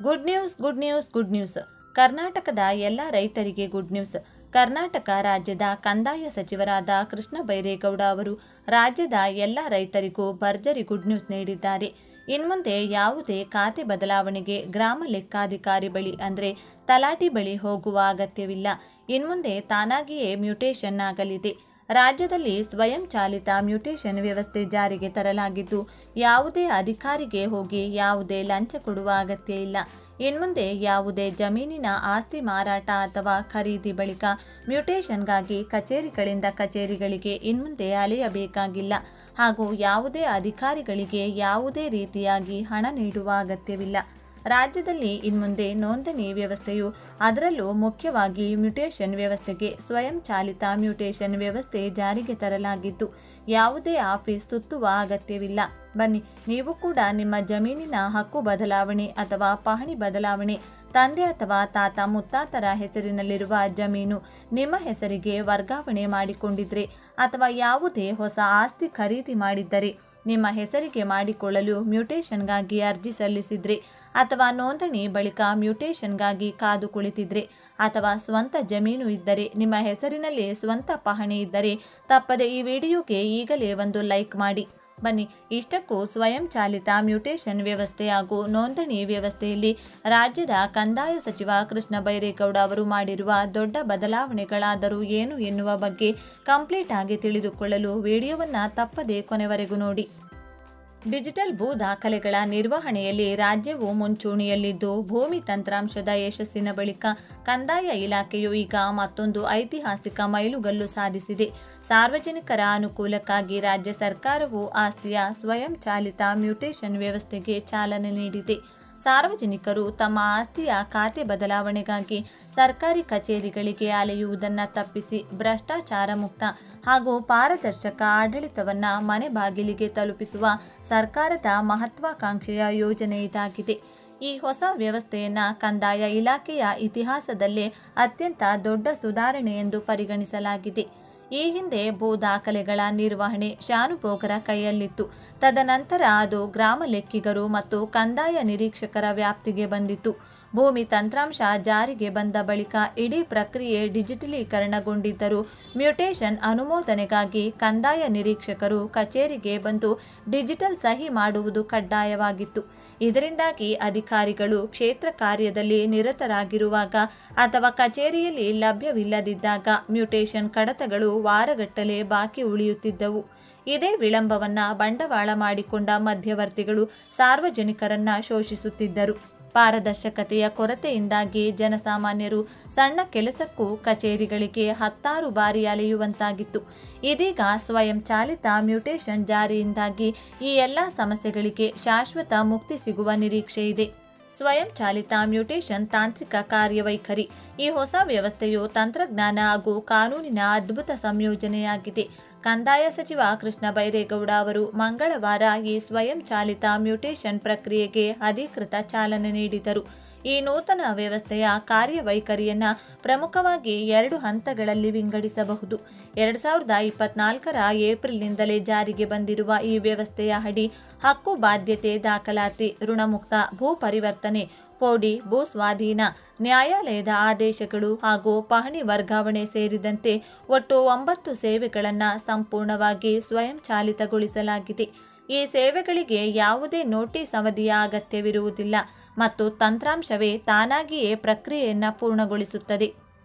Good news good news good news. ಕರ್ನಾಟಕದ ಎಲ್ಲ ರೈತರಿಗೆ ಗುಡ್ ನ್ಯೂಸ್. ಕರ್ನಾಟಕ ರಾಜ್ಯದ ಕಂದಾಯ ಸಚಿವರಾದ ಕೃಷ್ಣ ಬೈರೇಗೌಡ ಅವರು ರಾಜ್ಯದ ಎಲ್ಲ ರೈತರಿಗೂ ಭರ್ಜರಿ ಗುಡ್ ನ್ಯೂಸ್ ನೀಡಿದ್ದಾರೆ. ಇನ್ಮುಂದೆ ಯಾವುದೇ ಖಾತೆ ಬದಲಾವಣೆಗೆ ಗ್ರಾಮ ಲೆಕ್ಕಾಧಿಕಾರಿ ಬಳಿ ಅಂದರೆ ತಲಾಟಿ ಬಳಿ ಹೋಗುವ ಅಗತ್ಯವಿಲ್ಲ. ಇನ್ಮುಂದೆ ತಾನಾಗಿಯೇ ಮ್ಯೂಟೇಷನ್ ಆಗಲಿದೆ. ರಾಜ್ಯದಲ್ಲಿ ಸ್ವಯಂ ಚಾಲಿತ ಮ್ಯೂಟೇಷನ್ ವ್ಯವಸ್ಥೆ ಜಾರಿಗೆ ತರಲಾಗಿದ್ದು, ಯಾವುದೇ ಅಧಿಕಾರಿಗೆ ಹೋಗಿ ಯಾವುದೇ ಲಂಚ ಕೊಡುವ ಅಗತ್ಯ ಇಲ್ಲ. ಇನ್ಮುಂದೆ ಯಾವುದೇ ಜಮೀನಿನ ಆಸ್ತಿ ಮಾರಾಟ ಅಥವಾ ಖರೀದಿ ಬಳಿಕ ಮ್ಯೂಟೇಷನ್ಗಾಗಿ ಕಚೇರಿಗಳಿಂದ ಕಚೇರಿಗಳಿಗೆ ಇನ್ಮುಂದೆ ಅಲೆಯಬೇಕಾಗಿಲ್ಲ. ಹಾಗೂ ಯಾವುದೇ ಅಧಿಕಾರಿಗಳಿಗೆ ಯಾವುದೇ ರೀತಿಯಾಗಿ ಹಣ ನೀಡುವ ಅಗತ್ಯವಿಲ್ಲ. ರಾಜ್ಯದಲ್ಲಿ ಇನ್ಮುಂದೆ ನೋಂದಣಿ ವ್ಯವಸ್ಥೆಯು, ಅದರಲ್ಲೂ ಮುಖ್ಯವಾಗಿ ಮ್ಯೂಟೇಷನ್ ವ್ಯವಸ್ಥೆಗೆ ಸ್ವಯಂ ಚಾಲಿತ ಮ್ಯೂಟೇಷನ್ ವ್ಯವಸ್ಥೆ ಜಾರಿಗೆ ತರಲಾಗಿದ್ದು, ಯಾವುದೇ ಆಫೀಸ್ ಸುತ್ತುವ ಅಗತ್ಯವಿಲ್ಲ. ಬನ್ನಿ, ನೀವು ಕೂಡ ನಿಮ್ಮ ಜಮೀನಿನ ಹಕ್ಕು ಬದಲಾವಣೆ ಅಥವಾ ಪಹಣಿ ಬದಲಾವಣೆ, ತಂದೆ ಅಥವಾ ತಾತ ಮುತ್ತಾತರ ಹೆಸರಿನಲ್ಲಿರುವ ಜಮೀನು ನಿಮ್ಮ ಹೆಸರಿಗೆ ವರ್ಗಾವಣೆ ಮಾಡಿಕೊಂಡಿದ್ರೆ ಅಥವಾ ಯಾವುದೇ ಹೊಸ ಆಸ್ತಿ ಖರೀದಿ ಮಾಡಿದ್ದರೆ ನಿಮ್ಮ ಹೆಸರಿಗೆ ಮಾಡಿಕೊಳ್ಳಲು ಮ್ಯೂಟೇಷನ್ಗಾಗಿ ಅರ್ಜಿ ಸಲ್ಲಿಸಿದ್ರೆ ಅಥವಾ ನೋಂದಣಿ ಬಳಿಕ ಮ್ಯೂಟೇಷನ್ಗಾಗಿ ಕಾದು ಕುಳಿತಿದ್ರೆ ಅಥವಾ ಸ್ವಂತ ಜಮೀನು ಇದ್ದರೆ, ನಿಮ್ಮ ಹೆಸರಿನಲ್ಲಿ ಸ್ವಂತ ಪಹಣಿ ಇದ್ದರೆ ತಪ್ಪದೆ ಈ ವಿಡಿಯೋಗೆ ಈಗಲೇ ಒಂದು ಲೈಕ್ ಮಾಡಿ. ಬನ್ನಿ, ಇಷ್ಟಕ್ಕೂ ಸ್ವಯಂ ಚಾಲಿತ ಮ್ಯೂಟೇಷನ್ ವ್ಯವಸ್ಥೆ ಹಾಗೂ ನೋಂದಣಿ ವ್ಯವಸ್ಥೆಯಲ್ಲಿ ರಾಜ್ಯದ ಕಂದಾಯ ಸಚಿವ ಕೃಷ್ಣ ಬೈರೇಗೌಡ ಅವರು ಮಾಡಿರುವ ದೊಡ್ಡ ಬದಲಾವಣೆಗಳಾದರೂ ಏನು ಎನ್ನುವ ಬಗ್ಗೆ ಕಂಪ್ಲೀಟ್ ಆಗಿ ತಿಳಿದುಕೊಳ್ಳಲು ವಿಡಿಯೋವನ್ನು ತಪ್ಪದೆ ಕೊನೆವರೆಗೂ ನೋಡಿ. ಡಿಜಿಟಲ್ ಭೂ ದಾಖಲೆಗಳ ನಿರ್ವಹಣೆಯಲ್ಲಿ ರಾಜ್ಯವು ಮುಂಚೂಣಿಯಲ್ಲಿದ್ದು, ಭೂಮಿ ತಂತ್ರಾಂಶದ ಯಶಸ್ಸಿನ ಬಳಿಕ ಕಂದಾಯ ಇಲಾಖೆಯು ಈಗ ಮತ್ತೊಂದು ಐತಿಹಾಸಿಕ ಮೈಲುಗಲ್ಲು ಸಾಧಿಸಿದೆ. ಸಾರ್ವಜನಿಕರ ಅನುಕೂಲಕ್ಕಾಗಿ ರಾಜ್ಯ ಸರ್ಕಾರವು ಆಸ್ತಿಯ ಸ್ವಯಂ ಚಾಲಿತ ಮ್ಯೂಟೇಷನ್ ವ್ಯವಸ್ಥೆಗೆ ಚಾಲನೆ ನೀಡಿದೆ. ಸಾರ್ವಜನಿಕರು ತಮ್ಮ ಆಸ್ತಿಯ ಖಾತೆ ಬದಲಾವಣೆಗಾಗಿ ಸರ್ಕಾರಿ ಕಚೇರಿಗಳಿಗೆ ಅಲೆಯುವುದನ್ನು ತಪ್ಪಿಸಿ ಭ್ರಷ್ಟಾಚಾರ ಮುಕ್ತ ಹಾಗೂ ಪಾರದರ್ಶಕ ಆಡಳಿತವನ್ನು ಮನೆ ಬಾಗಿಲಿಗೆ ತಲುಪಿಸುವ ಸರ್ಕಾರದ ಮಹತ್ವಾಕಾಂಕ್ಷೆಯ ಯೋಜನೆ ಇದಾಗಿದೆ. ಈ ಹೊಸ ವ್ಯವಸ್ಥೆಯನ್ನು ಕಂದಾಯ ಇಲಾಖೆಯ ಇತಿಹಾಸದಲ್ಲೇ ಅತ್ಯಂತ ದೊಡ್ಡ ಸುಧಾರಣೆ ಎಂದು ಪರಿಗಣಿಸಲಾಗಿದೆ. ಈ ಹಿಂದೆ ಭೂ ದಾಖಲೆಗಳ ನಿರ್ವಹಣೆ ಶಾನುಭೋಗರ ಕೈಯಲ್ಲಿತ್ತು. ತದನಂತರ ಅದು ಗ್ರಾಮ ಲೆಕ್ಕಿಗರು ಮತ್ತು ಕಂದಾಯ ನಿರೀಕ್ಷಕರ ವ್ಯಾಪ್ತಿಗೆ ಬಂದಿತ್ತು. ಭೂಮಿ ತಂತ್ರಾಂಶ ಜಾರಿಗೆ ಬಂದ ಬಳಿಕ ಇಡೀ ಪ್ರಕ್ರಿಯೆ ಡಿಜಿಟಲೀಕರಣಗೊಂಡಿದ್ದರೂ ಮ್ಯೂಟೇಷನ್ ಅನುಮೋದನೆಗಾಗಿ ಕಂದಾಯ ನಿರೀಕ್ಷಕರು ಕಚೇರಿಗೆ ಬಂದು ಡಿಜಿಟಲ್ ಸಹಿ ಮಾಡುವುದು ಕಡ್ಡಾಯವಾಗಿತ್ತು. ಇದರಿಂದಾಗಿ ಅಧಿಕಾರಿಗಳು ಕ್ಷೇತ್ರ ಕಾರ್ಯದಲ್ಲಿ ನಿರತರಾಗಿರುವಾಗ ಅಥವಾ ಕಚೇರಿಯಲ್ಲಿ ಲಭ್ಯವಿಲ್ಲದಿದ್ದಾಗ ಮ್ಯೂಟೇಷನ್ ಕಡತಗಳು ವಾರಗಟ್ಟಲೆ ಬಾಕಿ ಉಳಿಯುತ್ತಿದ್ದವು. ಇದೇ ವಿಳಂಬವನ್ನು ಬಂಡವಾಳ ಮಾಡಿಕೊಂಡ ಮಧ್ಯವರ್ತಿಗಳು ಸಾರ್ವಜನಿಕರನ್ನ ಶೋಷಿಸುತ್ತಿದ್ದರು. ಪಾರದರ್ಶಕತೆಯ ಕೊರತೆಯಿಂದಾಗಿ ಜನಸಾಮಾನ್ಯರು ಸಣ್ಣ ಕೆಲಸಕ್ಕೂ ಕಚೇರಿಗಳಿಗೆ 10 ಬಾರಿ ಅಲೆಯುವಂತಾಗಿತ್ತು. ಇದೀಗ ಸ್ವಯಂ ಚಾಲಿತ ಮ್ಯೂಟೇಷನ್ ಜಾರಿಯಿಂದಾಗಿ ಈ ಎಲ್ಲ ಸಮಸ್ಯೆಗಳಿಗೆ ಶಾಶ್ವತ ಮುಕ್ತಿ ಸಿಗುವ ನಿರೀಕ್ಷೆ ಇದೆ. ಸ್ವಯಂ ಚಾಲಿತ ಮ್ಯೂಟೇಷನ್ ತಾಂತ್ರಿಕ ಕಾರ್ಯವೈಖರಿ. ಈ ಹೊಸ ವ್ಯವಸ್ಥೆಯು ತಂತ್ರಜ್ಞಾನ ಹಾಗೂ ಕಾನೂನಿನ ಅದ್ಭುತ ಸಂಯೋಜನೆಯಾಗಿದೆ. ಕಂದಾಯ ಸಚಿವ ಕೃಷ್ಣ ಬೈರೇಗೌಡ ಅವರು ಮಂಗಳವಾರ ಈ ಸ್ವಯಂ ಚಾಲಿತ ಮ್ಯೂಟೇಷನ್ ಪ್ರಕ್ರಿಯೆಗೆ ಅಧಿಕೃತ ಚಾಲನೆ ನೀಡಿದರು. ಈ ನೂತನ ವ್ಯವಸ್ಥೆಯ ಕಾರ್ಯವೈಖರಿಯನ್ನು ಪ್ರಮುಖವಾಗಿ 2 ಹಂತಗಳಲ್ಲಿ ವಿಂಗಡಿಸಬಹುದು. 2024ರ ಏಪ್ರಿಲ್ನಿಂದಲೇ ಜಾರಿಗೆ ಬಂದಿರುವ ಈ ವ್ಯವಸ್ಥೆಯ ಅಡಿ ಹಕ್ಕು ಬಾಧ್ಯತೆ ದಾಖಲಾತಿ, ಋಣಮುಕ್ತ ಭೂ ಪರಿವರ್ತನೆ, ಪೋಡಿ, ಭೂ ಸ್ವಾಧೀನ, ನ್ಯಾಯಾಲಯದ ಆದೇಶಗಳು ಹಾಗೂ ಪಹಣಿ ವರ್ಗಾವಣೆ ಸೇರಿದಂತೆ ಒಟ್ಟು 9 ಸೇವೆಗಳನ್ನು ಸಂಪೂರ್ಣವಾಗಿ ಸ್ವಯಂ ಚಾಲಿತಗೊಳಿಸಲಾಗಿದೆ. ಈ ಸೇವೆಗಳಿಗೆ ಯಾವುದೇ ನೋಟಿಸ್ ಅವಧಿಯ ಅಗತ್ಯವಿರುವುದಿಲ್ಲ ಮತ್ತು ತಂತ್ರಾಂಶವೇ ತಾನಾಗಿಯೇ ಪ್ರಕ್ರಿಯೆಯನ್ನು ಪೂರ್ಣಗೊಳಿಸುತ್ತದೆ.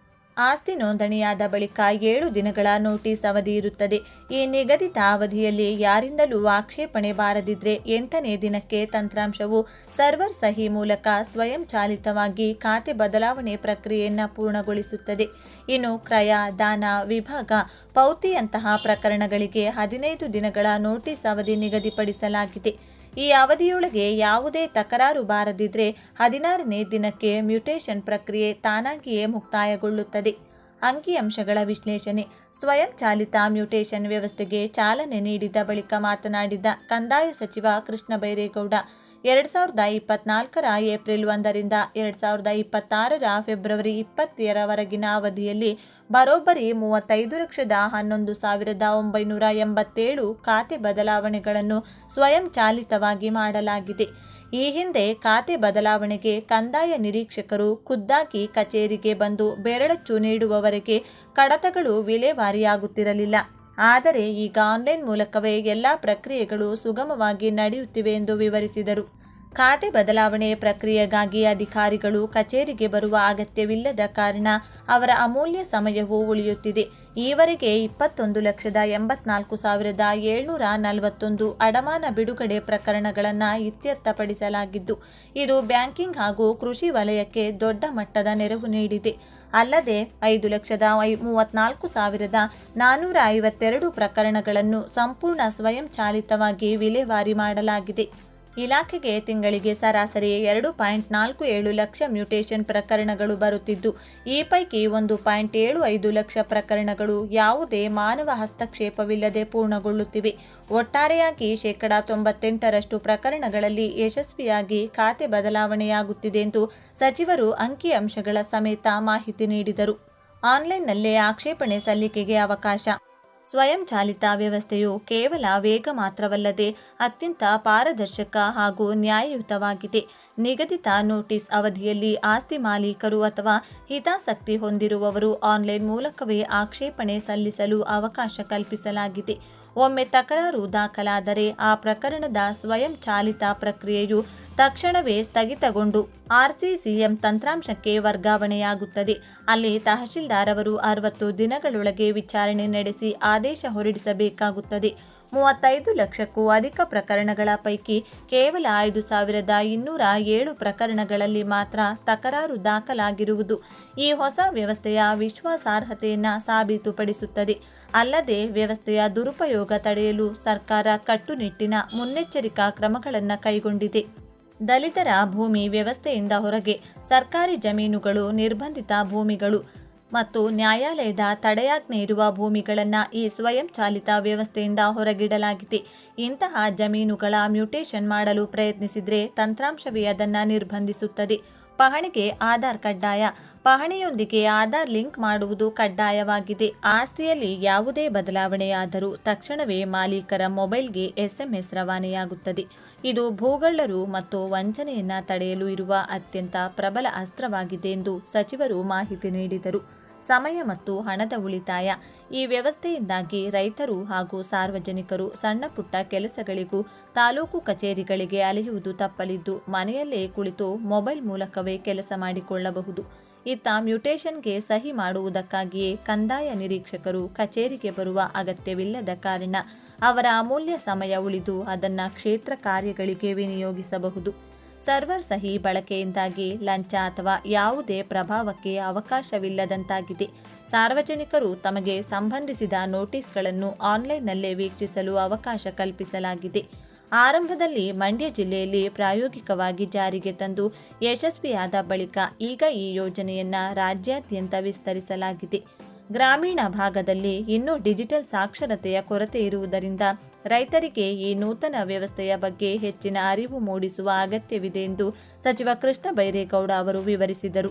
ಆಸ್ತಿ ನೋಂದಣಿಯಾದ ಬಳಿಕ 7 ದಿನಗಳ ನೋಟಿಸ್ ಅವಧಿ ಇರುತ್ತದೆ. ಈ ನಿಗದಿತ ಅವಧಿಯಲ್ಲಿ ಯಾರಿಂದಲೂ ಆಕ್ಷೇಪಣೆ ಬಾರದಿದ್ರೆ 8ನೇ ದಿನಕ್ಕೆ ತಂತ್ರಾಂಶವು ಸರ್ವರ್ ಸಹಿ ಮೂಲಕ ಸ್ವಯಂ ಚಾಲಿತವಾಗಿ ಖಾತೆ ಬದಲಾವಣೆ ಪ್ರಕ್ರಿಯೆಯನ್ನು ಪೂರ್ಣಗೊಳಿಸುತ್ತದೆ. ಇನ್ನು ಕ್ರಯ, ದಾನ, ವಿಭಾಗ, ಪೌತಿಯಂತಹ ಪ್ರಕರಣಗಳಿಗೆ 15 ದಿನಗಳ ನೋಟಿಸ್ ಅವಧಿ ನಿಗದಿಪಡಿಸಲಾಗಿದೆ. ಈ ಅವಧಿಯೊಳಗೆ ಯಾವುದೇ ತಕರಾರು ಬಾರದಿದ್ರೆ 16ನೇ ದಿನಕ್ಕೆ ಮ್ಯೂಟೇಷನ್ ಪ್ರಕ್ರಿಯೆ ತಾನಾಗಿಯೇ ಮುಕ್ತಾಯಗೊಳ್ಳುತ್ತದೆ. ಅಂಕಿಅಂಶಗಳ ವಿಶ್ಲೇಷಣೆ. ಸ್ವಯಂ ಚಾಲಿತ ಮ್ಯೂಟೇಷನ್ ವ್ಯವಸ್ಥೆಗೆ ಚಾಲನೆ ನೀಡಿದ ಬಳಿಕ ಮಾತನಾಡಿದ ಕಂದಾಯ ಸಚಿವ ಕೃಷ್ಣ ಬೈರೇಗೌಡ, 2024ರ ಏಪ್ರಿಲ್ 1ರಿಂದ 2026ರ ಫೆಬ್ರವರಿ 20ರವರೆಗಿನ ಅವಧಿಯಲ್ಲಿ ಬರೋಬ್ಬರಿ 35,11,987 ಖಾತೆ ಬದಲಾವಣೆಗಳನ್ನು ಸ್ವಯಂ ಚಾಲಿತವಾಗಿ ಮಾಡಲಾಗಿದೆ. ಈ ಹಿಂದೆ ಖಾತೆ ಬದಲಾವಣೆಗೆ ಕಂದಾಯ ನಿರೀಕ್ಷಕರು ಖುದ್ದಾಗಿ ಕಚೇರಿಗೆ ಬಂದು ಬೆರಳಚ್ಚು ನೀಡುವವರೆಗೆ ಕಡತಗಳು ವಿಲೇವಾರಿಯಾಗುತ್ತಿರಲಿಲ್ಲ. ಆದರೆ ಈಗ ಆನ್ಲೈನ್ ಮೂಲಕವೇ ಎಲ್ಲ ಪ್ರಕ್ರಿಯೆಗಳು ಸುಗಮವಾಗಿ ನಡೆಯುತ್ತಿವೆ ಎಂದು ವಿವರಿಸಿದರು. ಖಾತೆ ಬದಲಾವಣೆ ಪ್ರಕ್ರಿಯೆಗಾಗಿ ಅಧಿಕಾರಿಗಳು ಕಚೇರಿಗೆ ಬರುವ ಅಗತ್ಯವಿಲ್ಲದ ಕಾರಣ ಅವರ ಅಮೂಲ್ಯ ಸಮಯವೂ ಉಳಿಯುತ್ತಿದೆ. ಈವರೆಗೆ 21,84,741 ಅಡಮಾನ ಬಿಡುಗಡೆ ಪ್ರಕರಣಗಳನ್ನು ಇತ್ಯರ್ಥಪಡಿಸಲಾಗಿದ್ದು, ಇದು ಬ್ಯಾಂಕಿಂಗ್ ಹಾಗೂ ಕೃಷಿ ವಲಯಕ್ಕೆ ದೊಡ್ಡ ಮಟ್ಟದ ನೆರವು ನೀಡಿದೆ. ಅಲ್ಲದೆ 5,34,452 ಪ್ರಕರಣಗಳನ್ನು ಸಂಪೂರ್ಣ ಸ್ವಯಂಚಾಲಿತವಾಗಿ ವಿಲೇವಾರಿ ಮಾಡಲಾಗಿದೆ. ಇಲಾಖೆಗೆ ತಿಂಗಳಿಗೆ ಸರಾಸರಿ 2.47 ಲಕ್ಷ ಮ್ಯೂಟೇಷನ್ ಪ್ರಕರಣಗಳು ಬರುತ್ತಿದ್ದು, ಈ ಪೈಕಿ 1.75 ಲಕ್ಷ ಪ್ರಕರಣಗಳು ಯಾವುದೇ ಮಾನವ ಹಸ್ತಕ್ಷೇಪವಿಲ್ಲದೆ ಪೂರ್ಣಗೊಳ್ಳುತ್ತಿವೆ. ಒಟ್ಟಾರೆಯಾಗಿ 98% ಪ್ರಕರಣಗಳಲ್ಲಿ ಯಶಸ್ವಿಯಾಗಿ ಖಾತೆ ಬದಲಾವಣೆಯಾಗುತ್ತಿದೆ ಎಂದು ಸಚಿವರು ಅಂಕಿಅಂಶಗಳ ಸಮೇತ ಮಾಹಿತಿ ನೀಡಿದರು. ಆನ್ಲೈನ್ನಲ್ಲೇ ಆಕ್ಷೇಪಣೆ ಸಲ್ಲಿಕೆಗೆ ಅವಕಾಶ. ಸ್ವಯಂಚಾಲಿತ ವ್ಯವಸ್ಥೆಯು ಕೇವಲ ವೇಗ ಮಾತ್ರವಲ್ಲದೆ ಅತ್ಯಂತ ಪಾರದರ್ಶಕ ಹಾಗೂ ನ್ಯಾಯಯುತವಾಗಿದೆ. ನಿಗದಿತ ನೋಟಿಸ್ ಅವಧಿಯಲ್ಲಿ ಆಸ್ತಿ ಮಾಲೀಕರು ಅಥವಾ ಹಿತಾಸಕ್ತಿ ಹೊಂದಿರುವವರು ಆನ್ಲೈನ್ ಮೂಲಕವೇ ಆಕ್ಷೇಪಣೆ ಸಲ್ಲಿಸಲು ಅವಕಾಶ ಕಲ್ಪಿಸಲಾಗಿದೆ. ಒಮ್ಮೆ ತಕರಾರು ದಾಖಲಾದರೆ ಆ ಪ್ರಕರಣದ ಸ್ವಯಂಚಾಲಿತ ಪ್ರಕ್ರಿಯೆಯು ತಕ್ಷಣವೇ ಸ್ಥಗಿತಗೊಂಡು RCCM ತಂತ್ರಾಂಶಕ್ಕೆ ವರ್ಗಾವಣೆಯಾಗುತ್ತದೆ. ಅಲ್ಲಿ ತಹಶೀಲ್ದಾರ್ ಅವರು 60 ದಿನಗಳೊಳಗೆ ವಿಚಾರಣೆ ನಡೆಸಿ ಆದೇಶ ಹೊರಡಿಸಬೇಕಾಗುತ್ತದೆ. 35 ಲಕ್ಷಕ್ಕೂ ಅಧಿಕ ಪ್ರಕರಣಗಳ ಪೈಕಿ ಕೇವಲ 5,207 ಪ್ರಕರಣಗಳಲ್ಲಿ ಮಾತ್ರ ತಕರಾರು ದಾಖಲಾಗಿರುವುದು ಈ ಹೊಸ ವ್ಯವಸ್ಥೆಯ ವಿಶ್ವಾಸಾರ್ಹತೆಯನ್ನು ಸಾಬೀತುಪಡಿಸುತ್ತದೆ. ಅಲ್ಲದೆ ವ್ಯವಸ್ಥೆಯ ದುರುಪಯೋಗ ತಡೆಯಲು ಸರ್ಕಾರ ಕಟ್ಟುನಿಟ್ಟಿನ ಮುನ್ನೆಚ್ಚರಿಕಾ ಕ್ರಮಗಳನ್ನು ಕೈಗೊಂಡಿದೆ. ದಲಿತರ ಭೂಮಿ ವ್ಯವಸ್ಥೆಯಿಂದ ಹೊರಗೆ ಸರ್ಕಾರಿ ಜಮೀನುಗಳು, ನಿರ್ಬಂಧಿತ ಭೂಮಿಗಳು ಮತ್ತು ನ್ಯಾಯಾಲಯದ ತಡೆಯಾಜ್ಞೆ ಇರುವ ಭೂಮಿಗಳನ್ನು ಈ ಸ್ವಯಂಚಾಲಿತ ವ್ಯವಸ್ಥೆಯಿಂದ ಹೊರಗಿಡಲಾಗಿದೆ. ಇಂತಹ ಜಮೀನುಗಳ ಮ್ಯೂಟೇಷನ್ ಮಾಡಲು ಪ್ರಯತ್ನಿಸಿದರೆ ತಂತ್ರಾಂಶವೇ ಅದನ್ನು ನಿರ್ಬಂಧಿಸುತ್ತದೆ. ಪಹಣಿಗೆ ಆಧಾರ್ ಕಡ್ಡಾಯ. ಪಹಣಿಯೊಂದಿಗೆ ಆಧಾರ್ ಲಿಂಕ್ ಮಾಡುವುದು ಕಡ್ಡಾಯವಾಗಿದೆ. ಆಸ್ತಿಯಲ್ಲಿ ಯಾವುದೇ ಬದಲಾವಣೆಯಾದರೂ ತಕ್ಷಣವೇ ಮಾಲೀಕರ ಮೊಬೈಲ್ಗೆ SMS ರವಾನೆಯಾಗುತ್ತದೆ. ಇದು ಭೂಗಳ್ಳರು ಮತ್ತು ವಂಚನೆಯನ್ನು ತಡೆಯಲು ಇರುವ ಅತ್ಯಂತ ಪ್ರಬಲ ಅಸ್ತ್ರವಾಗಿದೆ ಎಂದು ಸಚಿವರು ಮಾಹಿತಿ ನೀಡಿದರು. ಸಮಯ ಮತ್ತು ಹಣದ ಉಳಿತಾಯ. ಈ ವ್ಯವಸ್ಥೆಯಿಂದಾಗಿ ರೈತರು ಹಾಗೂ ಸಾರ್ವಜನಿಕರು ಸಣ್ಣ ಪುಟ್ಟ ಕೆಲಸಗಳಿಗೂ ತಾಲೂಕು ಕಚೇರಿಗಳಿಗೆ ಅಲೆಯುವುದು ತಪ್ಪಲಿದ್ದು, ಮನೆಯಲ್ಲೇ ಕುಳಿತು ಮೊಬೈಲ್ ಮೂಲಕವೇ ಕೆಲಸ ಮಾಡಿಕೊಳ್ಳಬಹುದು. ಇತ್ತ ಮ್ಯೂಟೇಷನ್ಗೆ ಸಹಿ ಮಾಡುವುದಕ್ಕಾಗಿಯೇ ಕಂದಾಯ ನಿರೀಕ್ಷಕರು ಕಚೇರಿಗೆ ಬರುವ ಅಗತ್ಯವಿಲ್ಲದ ಕಾರಣ ಅವರ ಅಮೂಲ್ಯ ಸಮಯ ಉಳಿದು ಅದನ್ನು ಕ್ಷೇತ್ರ ಕಾರ್ಯಗಳಿಗೆ ವಿನಿಯೋಗಿಸಬಹುದು. ಸರ್ವರ್ ಸಹಿ ಬಳಕೆಯಿಂದಾಗಿ ಲಂಚ ಅಥವಾ ಯಾವುದೇ ಪ್ರಭಾವಕ್ಕೆ ಅವಕಾಶವಿಲ್ಲದಂತಾಗಿದೆ. ಸಾರ್ವಜನಿಕರು ತಮಗೆ ಸಂಬಂಧಿಸಿದ ನೋಟಿಸ್ಗಳನ್ನು ಆನ್ಲೈನ್ನಲ್ಲೇ ವೀಕ್ಷಿಸಲು ಅವಕಾಶ ಕಲ್ಪಿಸಲಾಗಿದೆ. ಆರಂಭದಲ್ಲಿ ಮಂಡ್ಯ ಜಿಲ್ಲೆಯಲ್ಲಿ ಪ್ರಾಯೋಗಿಕವಾಗಿ ಜಾರಿಗೆ ತಂದು ಯಶಸ್ವಿಯಾದ ಬಳಿಕ ಈಗ ಈ ಯೋಜನೆಯನ್ನು ರಾಜ್ಯಾದ್ಯಂತ ವಿಸ್ತರಿಸಲಾಗಿದೆ. ಗ್ರಾಮೀಣ ಭಾಗದಲ್ಲಿ ಇನ್ನೂ ಡಿಜಿಟಲ್ ಸಾಕ್ಷರತೆಯ ಕೊರತೆ ಇರುವುದರಿಂದ ರೈತರಿಗೆ ಈ ನೂತನ ವ್ಯವಸ್ಥೆಯ ಬಗ್ಗೆ ಹೆಚ್ಚಿನ ಅರಿವು ಮೂಡಿಸುವ ಅಗತ್ಯವಿದೆ ಎಂದು ಸಚಿವ ಕೃಷ್ಣ ಬೈರೇಗೌಡ ಅವರು ವಿವರಿಸಿದರು.